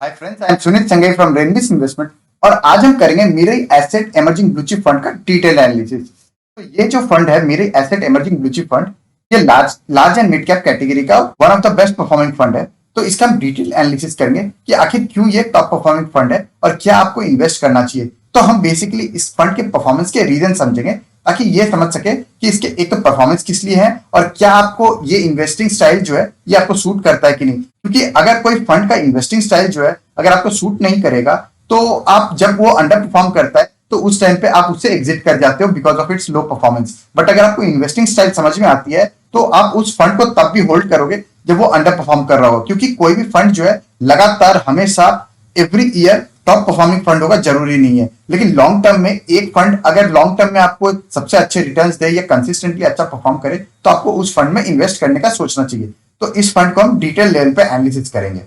Hi friends, I am Sunil Sange from रेनबिस investment और आज हम करेंगे Mirae asset emerging blue chip fund का डिटेल एनालिसिस। तो ये जो फंड है Mirae asset emerging blue chip fund, ये large and mid cap category का one of the best performing fund है। तो इसका हम डिटेल एनालिसिस करेंगे कि आखिर क्यों ये टॉप परफॉर्मिंग फंड है और क्या आपको इन्वेस्ट करना चाहिए। तो हम बेसिकली इस फंड के परफॉर्मेंस के रीजन समझेंगे ताकि ये समझ सके कि इसके एक तो परफॉर्मेंस किस लिए है और क्या आपको ये इन्वेस्टिंग स्टाइल जो है ये आपको सूट करता है कि नहीं। क्योंकि अगर कोई फंड का इन्वेस्टिंग स्टाइल जो है अगर आपको सूट नहीं करेगा तो आप जब वो अंडर परफॉर्म करता है तो उस टाइम पे आप उससे एग्जिट कर जाते हो because of its low performance. But अगर आपको इन्वेस्टिंग स्टाइल समझ में आती है तो आप उस फंड को तब भी होल्ड करोगे जब वो अंडर परफॉर्म कर रहा हो, क्योंकि कोई भी फंड जो है लगातार हमेशा every year top performing fund होगा जरूरी नहीं है। लेकिन लॉन्ग टर्म में एक फंड अगर लॉन्ग टर्म में आपको सबसे अच्छे रिटर्न्स दे या कंसिस्टेंटली अच्छा परफॉर्म करे तो आपको उस फंड में इन्वेस्ट करने का सोचना चाहिए। तो इस फंड को हम डिटेल लेवल पे एनालिसिस करेंगे।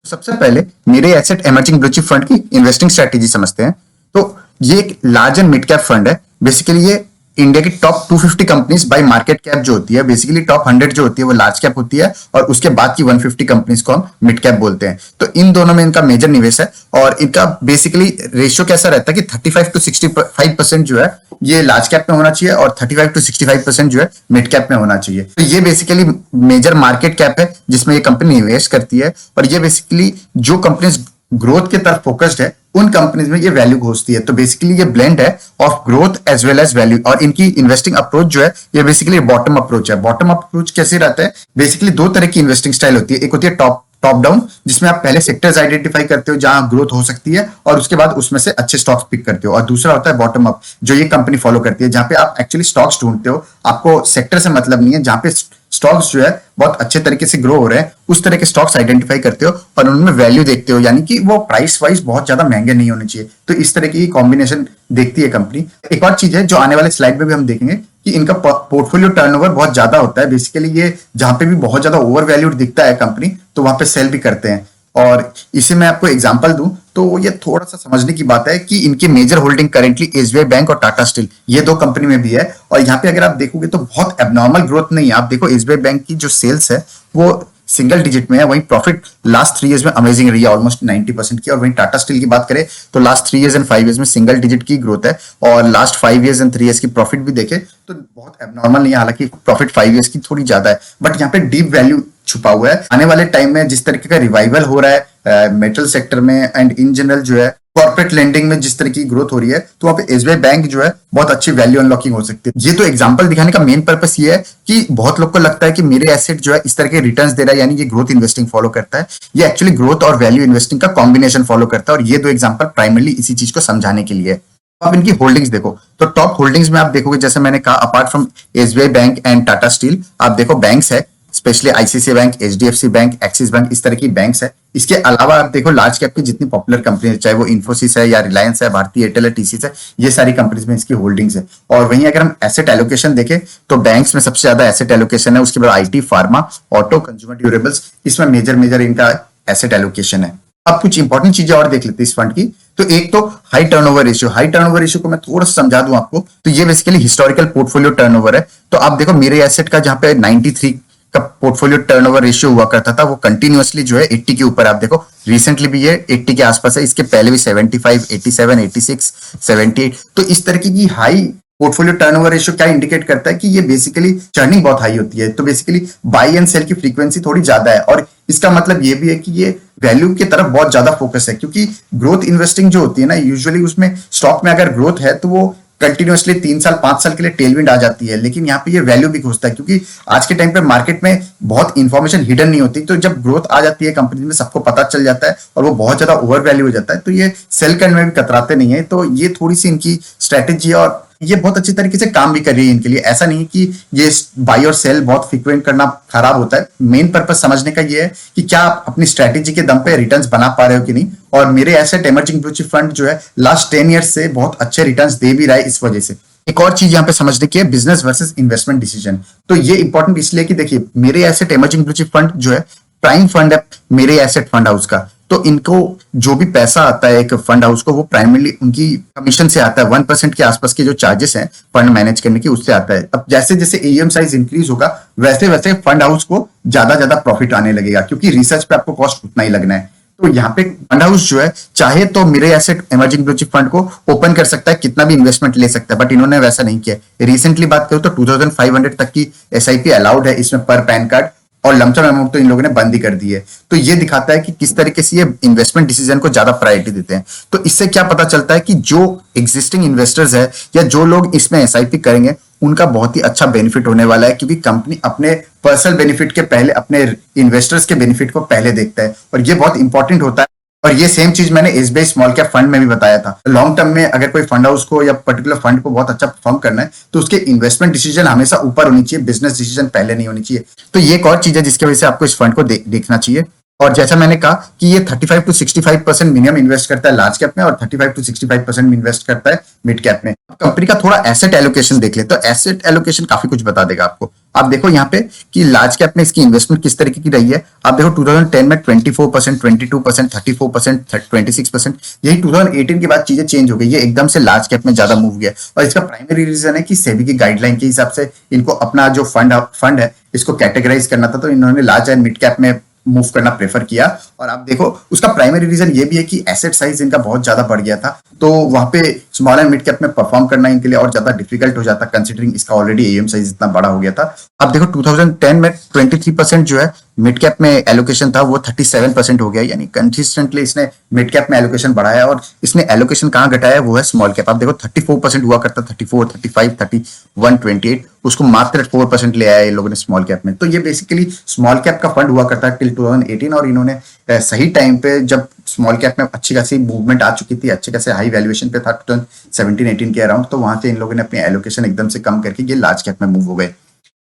सबसे पहले मेरे asset emerging blue chip fund की इन्वेस्टिंग स्ट्रेटेजी समझते हैं। तो ये एक large and mid cap fund है। बेसिकली ये इंडिया की top 250 companies by market cap जो होती है, बेसिकली टॉप 100 जो होती है वो लार्ज कैप होती है और उसके बाद की 150 कंपनीज को हम मिड कैप बोलते हैं। तो इन दोनों में इनका मेजर निवेश है और इनका बेसिकली रेशियो कैसा रहता है कि 35 to 65% जो है ये लार्ज कैप में होना चाहिए और 35 to 65% जो है मिड कैप में होना चाहिए। तो ये बेसिकली मेजर मार्केट कैप है जिसमें ये कंपनी निवेश करती है और ये बेसिकली जो कंपनीज ग्रोथ के तरफ फोकस्ड है उन कंपनीज में ये वैल्यू घोषती है। तो बेसिकली ये ब्लेंड है of growth as well as value. और इनकी इन्वेस्टिंग अप्रोच जो है ये बेसिकली बॉटम अप्रोच है। बॉटम अप्रोच कैसे रहता है? बेसिकली दो तरह की इन्वेस्टिंग स्टाइल होती है। एक होती है टॉप डाउन, जिसमें आप पहले सेक्टर्स आइडेंटिफाई करते हो जहां ग्रोथ हो सकती है और उसके बाद उसमें से अच्छे स्टॉक्स पिक करते हो। और दूसरा होता है बॉटम अप, जो ये कंपनी फॉलो करती है, जहां पे आप एक्चुअली स्टॉक्स ढूंढते हो, आपको सेक्टर से मतलब नहीं है, जहां पे स्टॉक्स जो है बहुत अच्छे तरीके से ग्रो हो रहे हैं उस तरह के स्टॉक्स आइडेंटिफाई करते हो और उनमें वैल्यू देखते हो, यानी कि वो प्राइस वाइज बहुत ज्यादा महंगे नहीं होने चाहिए। तो इस तरह की कॉम्बिनेशन देखती है कंपनी। एक और चीज है जो आने वाले स्लाइड में भी हम देखेंगे कि इनका पोर्टफोलियो टर्नओवर बहुत ज्यादा होता है। बेसिकली ये जहां पे भी बहुत ज्यादा ओवर वैल्यूड दिखता है कंपनी तो वहां पे सेल भी करते हैं। और इसे मैं आपको एग्जांपल दूं तो ये थोड़ा सा समझने की बात है कि इनकी major holding currently SBI bank और टाटा स्टील, ये दो कंपनी में भी है। और यहाँ पे अगर आप देखोगे तो बहुत एबनॉर्मल ग्रोथ नहीं है। आप देखो एसबीआई बैंक की जो सेल्स है वो सिंगल डिजिट में है, वहीं प्रॉफिट लास्ट 3 इयर्स में अमेजिंग रही है, ऑलमोस्ट 90% की। और वहीं टाटा स्टील की बात करें तो लास्ट 3 इयर्स एंड 5 इयर्स में सिंगल डिजिट की ग्रोथ है और लास्ट 5 इयर्स एंड 3 इयर्स की प्रॉफिट भी देखे तो बहुत एबनॉर्मल नहीं है। हालांकि प्रॉफिट 5 इयर्स की थोड़ी ज्यादा है बट यहाँ पे डीप वैल्यू छुपा हुआ है। आने वाले टाइम में जिस तरीके का रिवाइवल हो रहा है मेटल सेक्टर में एंड इन जनरल जो है कॉर्पोरेट लेंडिंग में जिस तरह की ग्रोथ हो रही है तो वहां पे एसबीआई बैंक जो है बहुत अच्छी वैल्यू अनलॉकिंग हो सकती है। ये तो एग्जांपल दिखाने का मेन पर्पस ये है कि बहुत लोग को लगता है कि मेरे एसेट जो है इस तरह के रिटर्न्स दे रहा है यानी ये ग्रोथ इन्वेस्टिंग फॉलो करता है। ये एक्चुअली ग्रोथ और वैल्यू इन्वेस्टिंग का कॉम्बिनेशन फॉलो करता है और ये दो एग्जांपल प्राइमरली इसी चीज को समझाने के लिए। आप इनकी होल्डिंग्स देखो तो टॉप होल्डिंग्स में आप देखोगे जैसे मैंने कहा apart from SBI bank and Tata steel आप देखो बैंक्स है, specially ICICI bank, HDFC bank, axis bank, इस तरह की बैंक्स है। इसके अलावा आप देखो लार्ज कैप की जितनी पॉपुलर कंपनी है, चाहे वो इन्फोसिस है या रिलायंस है, भारतीय एयरटेल है, टीसीएस है, ये सारी कंपनीज में इसकी होल्डिंग्स है। और वहीं अगर हम एसेट एलोकेशन देखें तो बैंक्स में सबसे ज्यादा एसेट एलोकेशन है, उसके बाद IT, pharma, auto, consumer durables, इसमें मेजर इनका एसेट एलोकेशन है। अब कुछ इंपॉर्टेंट चीजें और देख लेते हैं इस फंड की। तो एक तो high turnover ratio. High turnover ratio को मैं थोड़ा सा समझा दूं आपको तो ये बेसिकली हिस्टोरिकल पोर्टफोलियो टर्नओवर है। तो आप देखो मेरे एसेट का जहां पे 93 का पोर्टफोलियो टर्नओवर रेशियो हुआ करता था वो कंटिन्यूअसली जो है 80 के ऊपर। आप देखो रिसेंटली भी ये 80 के आसपास है, इसके पहले भी 75, 87, 86, 78। तो इस तरह की हाई पोर्टफोलियो टर्नओवर रेशियो क्या इंडिकेट करता है कि ये बेसिकली चर्निंग बहुत हाई होती है। तो बेसिकली बाई एंड सेल की फ्रीक्वेंसी थोड़ी ज्यादा है और इसका मतलब ये भी है कि ये वैल्यू की तरफ बहुत ज्यादा फोकस है, क्योंकि ग्रोथ इन्वेस्टिंग जो होती है ना यूजुअली उसमें स्टॉक में अगर ग्रोथ है तो वो कंटिन्यूअसली 3 साल 5 साल के लिए टेलविंड आ जाती है। लेकिन यहाँ पे ये वैल्यू भी घुसता है क्योंकि आज के टाइम पे मार्केट में बहुत इंफॉर्मेशन हिडन नहीं होती। तो जब ग्रोथ आ जाती है कंपनी में सबको पता चल जाता है और वो बहुत ज्यादा ओवर वैल्यू हो जाता है तो ये सेल करने में भी कतराते नहीं है। तो ये थोड़ी सी इनकी स्ट्रेटेजी है और ये बहुत अच्छी तरीके से काम भी कर रही है इनके लिए। ऐसा नहीं कि ये बाई और सेल बहुत फ्रीक्वेंट करना खराब होता है। मेन पर्पस समझने का ये है कि क्या आप अपनी स्ट्रेटेजी के दम पे रिटर्न्स बना पा रहे हो कि नहीं। और मेरे asset emerging blue chip fund जो है लास्ट 10 ईयर्स से बहुत अच्छे रिटर्न्स दे भी रहा है इस वजह से। एक और चीज यहाँ पे समझने की है बिजनेस वर्सेस इन्वेस्टमेंट डिसीजन। तो ये इंपॉर्टेंट इसलिए कि देखिए मेरे asset emerging blue chip fund जो है प्राइम फंड है मेरे एसेट फंड हाउस का। तो इनको जो भी पैसा आता है एक फंड हाउस को, वो प्राइमरली उनकी कमीशन से आता है। 1% के आसपास के जो चार्जेस हैं फंड मैनेज करने की, उससे आता है। अब जैसे जैसे एएम साइज इंक्रीज होगा, वैसे वैसे फंड हाउस को ज्यादा ज्यादा प्रॉफिट आने लगेगा, क्योंकि रिसर्च पे आपको कॉस्ट उतना ही लगना है। तो यहाँ पे फंड हाउस जो है चाहे तो Mirae Asset emerging blue chip fund को ओपन कर सकता है, कितना भी इन्वेस्टमेंट ले सकता है, बट इन्होंने वैसा नहीं किया। रिसेंटली बात करूं तो 2500 तक की एसआईपी अलाउड है इसमें पर पैन कार्ड, और लमसम अमाउंट तो इन लोगों ने बंद ही कर दी है। तो ये दिखाता है कि किस तरीके से ये इन्वेस्टमेंट डिसीजन को ज्यादा प्रायोरिटी देते हैं। तो इससे क्या पता चलता है कि जो एग्जिस्टिंग इन्वेस्टर्स है या जो लोग इसमें एसआईपी करेंगे, उनका बहुत ही अच्छा बेनिफिट होने वाला है, क्योंकि कंपनी अपने पर्सनल बेनिफिट के पहले अपने इन्वेस्टर्स के बेनिफिट को पहले देखता है, और ये बहुत इंपॉर्टेंट होता है। और ये सेम चीज मैंने एसबीआई स्मॉल कैप फंड में भी बताया था। लॉन्ग टर्म में अगर कोई फंड हाउस को या पर्टिकुलर फंड को बहुत अच्छा परफॉर्म करना है, तो उसके इन्वेस्टमेंट डिसीजन हमेशा ऊपर होनी चाहिए, बिजनेस डिसीजन पहले नहीं होनी चाहिए। तो ये एक और चीज है जिसकी वजह से आपको इस फंड को देखना चाहिए। और जैसा मैंने कहा कि ये 35 to 65% मिनिमम इन्वेस्ट करता है लार्ज कैप में, और 35 to 65% इन्वेस्ट करता है मिड कैप में। कंपनी का थोड़ा एसेट एलोकेशन देख ले, तो एसेट एलोकेशन काफी कुछ बता देगा आपको। आप देखो यहाँ पे कि लार्ज कैप में इसकी इन्वेस्टमेंट किस तरीके की रही है। आप देखो 2010 में 24%, 22%, 34%, 26%। यही 2018 के बाद चीजें चेंज हो गई, ये एकदम से लार्ज कैप में ज्यादा मूव गया। और इसका प्राइमरी रीजन है कि सेबी की गाइडलाइन के हिसाब से इनको अपना जो फंड है इसको कैटेगराइज करना था, तो इन्होंने लार्ज एंड मिड कैप में मूव करना प्रेफर किया। और आप देखो उसका प्राइमरी रीजन ये भी है कि एसेट साइज इनका बहुत ज्यादा बढ़ गया था, तो वहां पे स्मॉल एंड मिड कैप में परफॉर्म करना इनके लिए और ज्यादा डिफिकल्ट हो जाता, कंसीडरिंग इसका ऑलरेडी एएम साइज इतना बड़ा हो गया था। आप देखो 2010 में 23% जो है मिड कैप में एलोकेशन था, वो 37% हो गया, यानी कंसिस्टेंटली इसने मिड कैप में एलोकेशन बढ़ाया। और इसने एलोकेशन कहाँ घटाया, वो है स्मॉल कैप। आप देखो 34% हुआ करता, 34, 35, 31, 28, उसको मात्र 4% ले आया ये लोगों ने स्मॉल कैप में। तो ये बेसिकली स्मॉल कैप का फंड हुआ करता है टिल 2018, और इन्होंने सही टाइम पे, जब स्मॉल कैप में अच्छी खासी मूवमेंट आ चुकी थी, अच्छे खासे हाई वैल्यूएशन पे था 2017-18 के अराउंड, तो वहां से इन लोगों ने अपनी एलोकेशन एकदम से कम करके ये लार्ज कैप में मूव हो गए।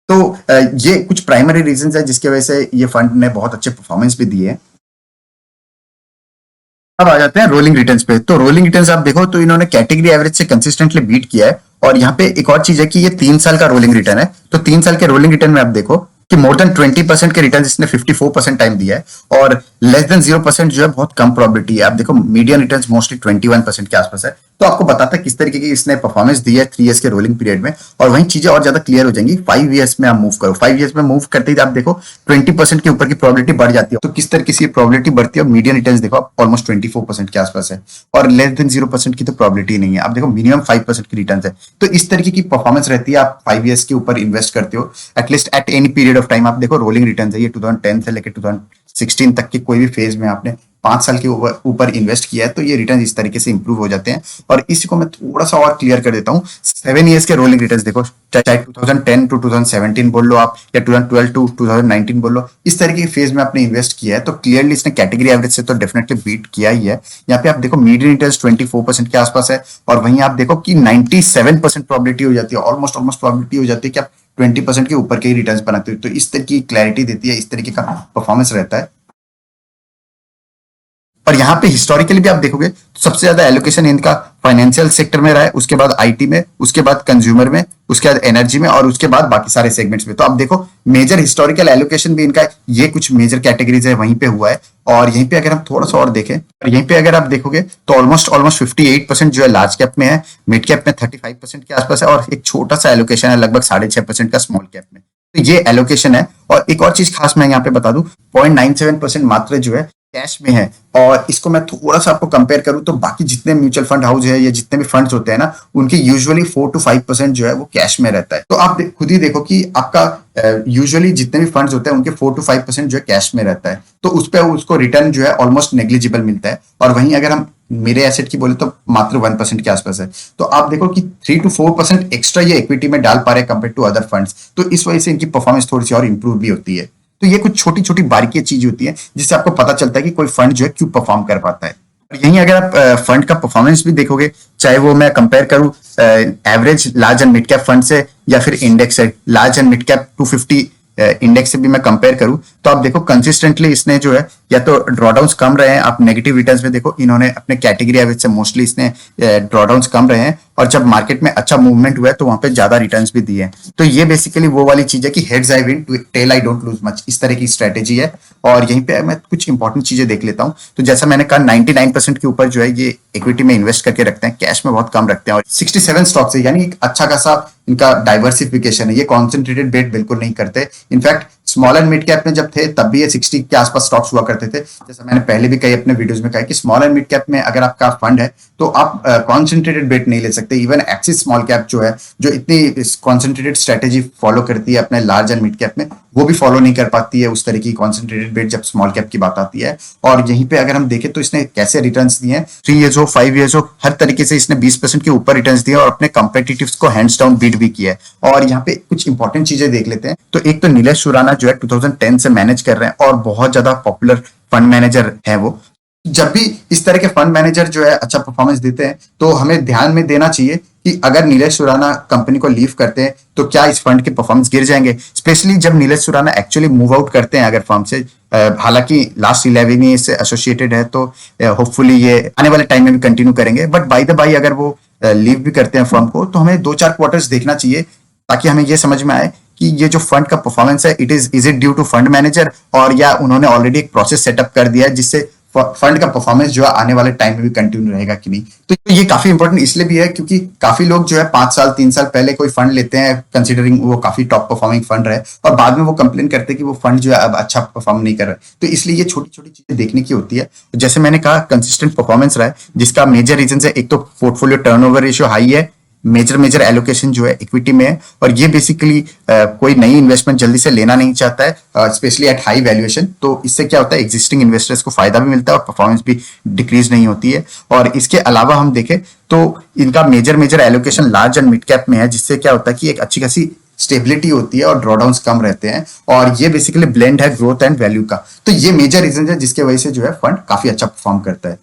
तो ये कुछ प्राइमरी रीजंस है जिसकी वजह से ये फंड ने बहुत अच्छे परफॉर्मेंस भी दिए। अब आ जाते हैं रोलिंग रिटर्न्स पे। तो रोलिंग रिटर्न्स आप देखो तो इन्होंने कैटेगरी एवरेज से कंसिस्टेंटली बीट किया है। और यहाँ पे एक और चीज है कि ये 3 साल का रोलिंग रिटर्न है। तो 3 साल के रोलिंग रिटर्न में आप देखो कि मोर देन 20% के रिटर्न इसने 54% टाइम दिया है, और लेस देन 0% जो है बहुत कम प्रोबेबिलिटी है। आप देखो मीडियन रिटर्न्स मोस्टली 21% के आसपास है। तो आपको बताता है किस तरीके की इसने परफॉर्मेंस दी है 3 इयर्स के रोलिंग पीरियड में, और वहीं चीजें और ज्यादा क्लियर हो जाएंगी 5 इयर्स में आप मूव करो। 5 इयर्स में मूव करते ही आप देखो 20% के ऊपर की प्रोबेबिलिटी बढ़ जाती है। तो किस तरीके से प्रोबेबिलिटी बढ़ती है, और मीडियन रिटर्न्स देखो आप ऑलमोस्ट 24% के आसपास है, और लेस देन 0% की तो प्रोबेबिलिटी नहीं है। आप देखो मिनिमम 5% की रिटर्न है। तो इस तरीके की परफॉर्मेंस रहती है, आप 5 इयर्स के ऊपर इन्वेस्ट करते हो at least at any period of time. आप देखो रोलिंग रिटर्न है, ये 2010 से लेकर 2016 तक के कोई भी फेज में आपने 5 साल के ऊपर इन्वेस्ट किया है, तो ये रिटर्न इस तरीके से इंप्रूव हो जाते हैं। और इसी को मैं थोड़ा सा और क्लियर कर देता हूँ। 7 इयर्स के रोलिंग रिटर्न देखो, चाहे 2010 टू 2017 बोल लो आप, या 2012 टू 2019 बोल लो, इस तरीके के फेज में आपने इन्वेस्ट किया है, तो क्लियरली इसने कैटेगरी एवरेज से तो डेफिनेटली बीट किया ही है। यहाँ पे आप देखो मीडियन रिटर्न 24% के आसपास है, और वहीं आप देखो कि 97% प्रोबेबिलिटी हो जाती है, ऑलमोस्ट प्रोबेबिलिटी हो जाती है कि आप 20% के ऊपर के ही रिटर्न बनाते हो। तो इस तरह की क्लैरिटी देती है, इस तरीके का परफॉर्मेंस रहता है। और यहाँ पे हिस्टोरिकली भी आप देखोगे तो सबसे ज्यादा एलोकेशन इनका फाइनेंशियल सेक्टर में रहा है, उसके बाद आईटी में, उसके बाद कंज्यूमर में, उसके बाद एनर्जी में, और उसके बाद बाकी सारे सेगमेंट्स में। तो आप देखो मेजर हिस्टोरिकल एलोकेशन भी इनका ये कुछ मेजर कैटेगरीज है वहीं पे हुआ है। और यहीं पे अगर हम थोड़ा सा और देखें, और यहीं पे अगर आप देखोगे तो ऑलमोस्ट 58% जो है लार्ज कैप में है, मिड कैप में 35% के आसपास है, और एक छोटा सा एलोकेशन है लगभग 6.5% का स्मॉल कैप में। तो ये एलोकेशन है। और एक और चीज खास मैं यहाँ पे बता दूं, 0.97% मात्र जो है कैश में है। और इसको मैं थोड़ा सा आपको कंपेयर करूं तो बाकी जितने म्यूचुअल फंड हाउस है या जितने भी फंड्स होते हैं ना, उनके यूजुअली 4 to 5% जो है वो कैश में रहता है। तो आप खुद ही देखो कि आपका यूजुअली जितने भी फंड्स होते हैं उनके 4 to 5% जो है कैश में रहता है, तो उस पर उसको रिटर्न जो है ऑलमोस्ट नेग्लिजिबल मिलता है। और वहीं अगर हम मेरे एसेट की बोले तो मात्र 1% के आसपास है। तो आप देखो कि 3 to 4% एक्स्ट्रा ये इक्विटी में डाल पा रहे कंपेयर टू अदर फंड्स, तो इस वजह से इनकी परफॉर्मेंस थोड़ी सी और इंप्रूव भी होती है। तो ये कुछ छोटी छोटी बारीकी चीज होती है जिससे आपको पता चलता है कि कोई फंड जो है क्यों परफॉर्म कर पाता है। और यहीं अगर आप फंड का परफॉर्मेंस भी देखोगे, चाहे वो मैं कंपेयर करूं average large and mid cap fund से, या फिर इंडेक्स है large and mid cap 250 index से भी मैं कंपेयर करूं, तो आप देखो कंसिस्टेंटली इसने जो है या तो ड्रॉडाउन्स कम रहे हैं, आप नेगेटिव रिटर्न्स में देखो इन्होंने अपने कैटेगरी एवरेज से मोस्टली इसने ड्रॉडाउन्स कम रहे हैं, और जब मार्केट में अच्छा मूवमेंट हुआ है तो वहां पे ज्यादा रिटर्न्स भी दिए हैं। तो ये बेसिकली वो वाली चीज है कि heads I win, tail I don't lose much, इस तरह की स्ट्रेटेजी है। और यहीं पे मैं कुछ इंपॉर्टेंट चीजें देख लेता हूँ। तो जैसा मैंने कहा 99% के ऊपर जो है ये इक्विटी में इन्वेस्ट करके रखते हैं, कैश में बहुत कम रखते हैं, और 67 स्टॉक्स है, यानी एक अच्छा खासा इनका डाइवर्सिफिकेशन है। ये कॉन्सेंट्रेटेड बेट बिल्कुल नहीं करते। In fact small and mid cap में जब थे तब भी ये 60 के आसपास स्टॉक्स हुआ करते थे। जैसा मैंने पहले भी कही अपने वीडियोस में कहा कि स्मॉल एंड मिड कैप में अगर आपका फंड है तो आप कॉन्सेंट्रेटेड बेट नहीं ले सकते। इवन एक्सिस स्मॉल कैप जो है, जो इतनी कॉन्सेंट्रेटेड स्ट्रेटेजी फॉलो करती है अपने लार्ज एंड मिड कैप में, वो भी फॉलो नहीं कर पाती है उस तरह की कॉन्सेंट्रेटेड बेट जब स्मॉल कैप की बात आती है। और यहीं पे अगर हम देखें तो इसने कैसे रिटर्न्स दिए हैं, 3 ईयर्स हो 5 ईयर्स हो, हर तरीके से इसने 20% के ऊपर रिटर्न्स दिए और अपने कंपेटिटिव्स को हैंड्स डाउन बीट भी किया है। और यहाँ पे कुछ इंपॉर्टेंट चीजें देख लेते हैं। तो एक तो नीलेश सुराना जो है 2010 से मैनेज कर रहे हैं और बहुत ज्यादा पॉपुलर फंड मैनेजर है वो। जब भी इस तरह के फंड मैनेजर जो है अच्छा परफॉर्मेंस देते हैं तो हमें ध्यान में देना चाहिए कि अगर नीलेश सुराना कंपनी को लीव करते हैं तो क्या इस फंड के परफॉर्मेंस गिर जाएंगे, स्पेशली जब Nilesh Surana actually move out करते हैं अगर फर्म से। हालांकि लास्ट 11 ईयर से एसोसिएटेड है तो होपफुली ये आने वाले टाइम में भी कंटिन्यू करेंगे, बट बाय द बाय अगर वो लीव भी करते हैं फर्म को तो हमें 2-4 क्वार्टर्स देखना चाहिए ताकि हमें ये समझ में आए कि ये जो फंड का परफॉर्मेंस है is it due to fund manager, और या उन्होंने ऑलरेडी एक प्रोसेस सेटअप कर दिया है जिससे फंड का परफॉर्मेंस जो है आने वाले टाइम में भी कंटिन्यू रहेगा कि नहीं। तो ये काफी इंपॉर्टेंट इसलिए भी है क्योंकि काफी लोग जो है 5 साल 3 साल पहले कोई फंड लेते हैं कंसिडरिंग वो काफी टॉप परफॉर्मिंग फंड रहे, और बाद में वो कंप्लेन करते हैं कि वो फंड जो है अब अच्छा परफॉर्म नहीं कर रहा है। तो इसलिए ये छोटी छोटी चीजें देखने की होती है। जैसे मैंने कहा कंसिस्टेंट परफॉर्मेंस रहा है, जिसका मेजर रीजन है एक तो पोर्टफोलियो टर्नओवर रेशियो हाई है, मेजर एलोकेशन जो है इक्विटी में है, और ये बेसिकली कोई नई इन्वेस्टमेंट जल्दी से लेना नहीं चाहता है स्पेशली एट हाई वैल्यूएशन। तो इससे क्या होता है एग्जिस्टिंग इन्वेस्टर्स को फायदा भी मिलता है और परफॉर्मेंस भी डिक्रीज नहीं होती है। और इसके अलावा हम देखें तो इनका major allocation large and mid cap में है, जिससे क्या होता है कि एक अच्छी खासी स्टेबिलिटी होती है और ड्रॉडाउन्स कम रहते हैं, और ये बेसिकली ब्लेंड है ग्रोथ एंड वैल्यू का। तो ये मेजर रीजन है जिसके वजह से जो है फंड काफी अच्छा परफॉर्म करता है।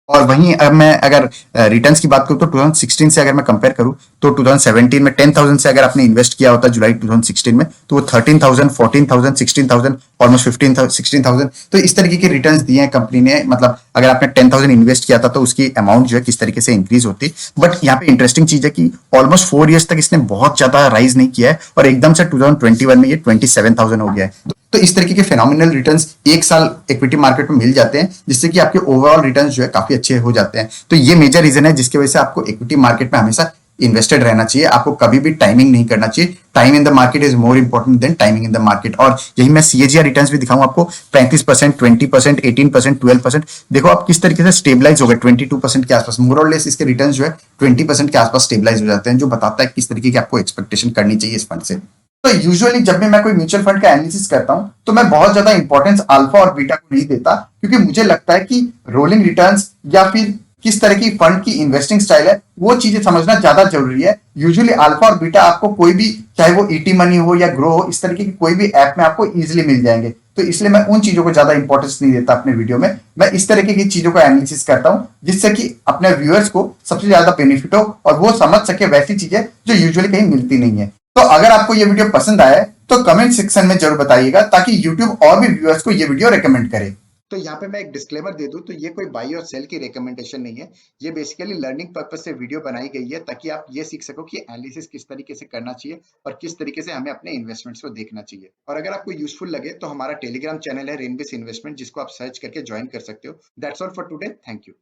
और वहीं अब मैं अगर रिटर्न्स की बात करूं तो 2016 से अगर मैं कंपेयर करूं तो 2017 में 10,000 से अगर आपने इन्वेस्ट किया होता जुलाई 2016 में तो वो 13,000, 14,000, 16,000, ऑलमोस्ट 15,000, 16,000, तो इस तरीके के रिटर्न्स दिए हैं कंपनी ने। मतलब अगर आपने 10,000 इन्वेस्ट किया था तो उसकी अमाउंट जो है किस तरीके से इंक्रीज होती। बट यहाँ पे इंटरेस्टिंग चीज है कि ऑलमोस्ट 4 ईयर्स तक इसने बहुत ज्यादा राइज नहीं किया है और एकदम से 2021 में ये 27,000 हो गया है। तो इस तरीके के फिनोमिनल रिटर्न्स एक साल इक्विटी मार्केट में मिल जाते हैं, जिससे कि आपके ओवरऑल रिटर्न्स जो है काफी अच्छे हो जाते हैं। तो ये मेजर रीजन है जिसकी वजह से आपको इक्विटी मार्केट में हमेशा इन्वेस्टेड रहना चाहिए। आपको कभी भी टाइमिंग नहीं करना चाहिए। Time in the market is more important than timing in the market. और यही मैं सीएजीआर रिटर्न्स भी दिखाऊंगा आपको, 35%, 20%, 18%, 12%। देखो आप किस तरीके से स्टेबलाइज हो गए 22% के आसपास, मोर और लेस इसके रिटर्न्स जो है 20% के आसपास स्टेबलाइज हो जाते हैं, जो बताता है किस तरीके की आपको एक्सपेक्टेशन करनी चाहिए इस फंड से। तो यूजुअली जब भी मैं कोई म्यूचुअल फंड का एनालिसिस करता हूं तो मैं बहुत ज्यादा इंपॉर्टेंस अल्फा और बीटा को नहीं देता, क्योंकि मुझे लगता है कि रोलिंग रिटर्न्स या फिर किस तरह की फंड की इन्वेस्टिंग स्टाइल है वो चीजें समझना ज्यादा जरूरी है। यूजुअली अल्फा और बीटा आपको कोई भी, चाहे वो ईटी मनी हो या ग्रो हो, इस तरीके की कोई भी ऐप में आपको इजीली मिल जाएंगे। तो इसलिए मैं उन चीजों को ज्यादा इंपॉर्टेंस नहीं देता अपने वीडियो में। मैं इस तरीके की चीजों का एनालिसिस करता हूं जिससे कि अपने व्यूअर्स को सबसे ज्यादा बेनिफिट हो और वो समझ सके वैसी चीजें जो यूजुअली कहीं मिलती नहीं है। तो अगर आपको ये वीडियो पसंद आया है तो कमेंट सेक्शन में जरूर बताइएगा ताकि YouTube और भी व्यूअर्स को ये वीडियो रेकमेंड करे। तो यहाँ पे मैं एक डिस्क्लेमर दे दूं, तो ये कोई बाई और सेल की रिकमेंडेशन नहीं है। ये बेसिकली लर्निंग पर्पज से वीडियो बनाई गई है ताकि आप ये सीख सको कि एनालिसिस किस तरीके से करना चाहिए और किस तरीके से हमें अपने इन्वेस्टमेंट्स को देखना चाहिए। और अगर आपको यूजफुल लगे तो हमारा टेलीग्राम चैनल है रेनबेस इन्वेस्टमेंट, जिसको आप सर्च करके ज्वाइन कर सकते हो। That's all for today, thank you.